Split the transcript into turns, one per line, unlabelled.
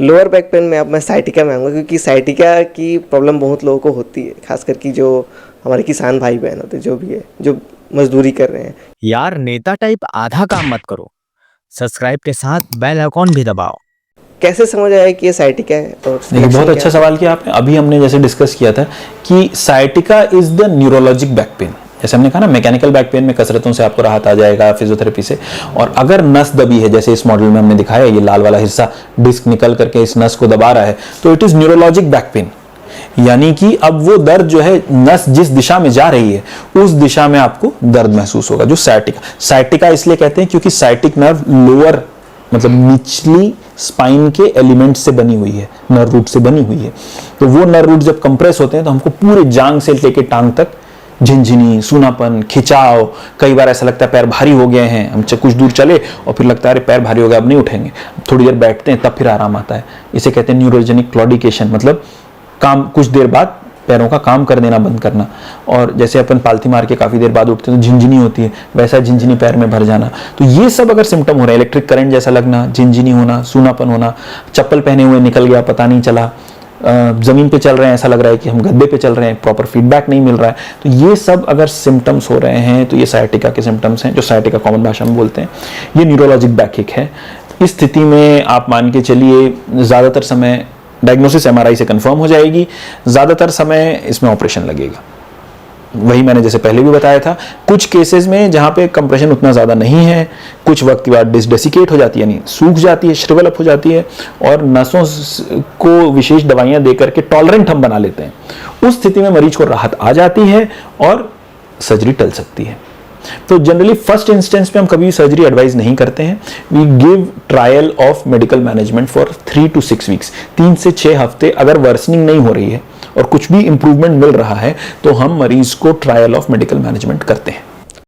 Lower back pain में अब मैं साइटिका में आऊँगा, क्योंकि साइटिका की प्रॉब्लम बहुत लोगों को होती है, खासकर कि जो हमारे किसान भाई बहन होते हैं, जो भी है, जो मजदूरी कर रहे हैं।
यार नेता टाइप आधा काम मत करो, सब्सक्राइब के साथ बेल आइकॉन भी दबाओ।
कैसे समझ आया कि ये साइटिका है? और
देखिए, बहुत अच्छा सवाल किया आपने। अभी हमने जैसे डिस्कस किया था कि sciatica is the neurologic back pain. जैसे हमने कहा ना, मैकेनिकल बैक पेन में कसरतों से आपको राहत आ जाएगा, फिजियोथेरेपी से। और अगर नस दबी है, जैसे इस मॉडल में हमने दिखाया, ये लाल वाला हिस्सा डिस्क निकल करके इस नस को दबा रहा है, तो it is neurologic back pain. यानी कि अब वो दर्द जो है, नस जिस दिशा में जा रही है उस दिशा में आपको दर्द महसूस होगा, जो साइटिका इसलिए कहते हैं क्योंकि साइटिक नर्व लोअर मतलब निचली स्पाइन के एलिमेंट से बनी हुई है, नर्व रूट से बनी हुई है। तो वो नर्व रूट जब कंप्रेस होते हैं तो हमको पूरे जांग से लेके टांग तक झिनझिनी, सूनापन, खिंचाव, कई बार ऐसा लगता है पैर भारी हो गए हैं, हम कुछ दूर चले और फिर लगता है अरे पैर भारी हो गया, अब नहीं उठेंगे, थोड़ी देर बैठते हैं तब फिर आराम आता है। इसे कहते हैं न्यूरोजेनिक क्लॉडिकेशन, मतलब काम कुछ देर बाद पैरों का काम कर देना बंद करना। और जैसे अपन पालथी मार के काफी देर बाद उठते हैं तो झिनझिनी होती है, वैसा झिनझिनी पैर में भर जाना। तो ये सब अगर सिम्टम हो रहे हैं, इलेक्ट्रिक करंट जैसा लगना, झिनझिनी होना, सूनापन होना, चप्पल पहने हुए निकल गया पता नहीं चला, जमीन पे चल रहे हैं ऐसा लग रहा है कि हम गद्दे पे चल रहे हैं, प्रॉपर फीडबैक नहीं मिल रहा है, तो ये सब अगर सिम्टम्स हो रहे हैं तो ये साइटिका के सिम्टम्स हैं, जो साइटिका कॉमन भाषा में बोलते हैं। ये न्यूरोलॉजिक बैकएक है। इस स्थिति में आप मान के चलिए ज्यादातर समय डायग्नोसिस एमआरआई से कंफर्म हो जाएगी, ज्यादातर समय इसमें ऑपरेशन लगेगा। वही मैंने जैसे पहले भी बताया था, कुछ केसेस में जहां पे कंप्रेशन उतना ज्यादा नहीं है, कुछ वक्त के बाद डिसडेसिकेट हो जाती है, यानी सूख जाती है, श्रिवल अप हो जाती है, और नसों को विशेष दवाइयां दे करके टॉलरेंट हम बना लेते हैं। उस स्थिति में मरीज को राहत आ जाती है और सर्जरी टल सकती है। तो जनरली फर्स्ट इंस्टेंस पे हम कभी सर्जरी एडवाइज नहीं करते हैं। We give trial of medical management for 3 to 6 weeks, 3 से 6 हफ्ते। अगर वर्सनिंग नहीं हो रही है और कुछ भी इंप्रूवमेंट मिल रहा है तो हम मरीज को ट्रायल ऑफ मेडिकल मैनेजमेंट करते हैं।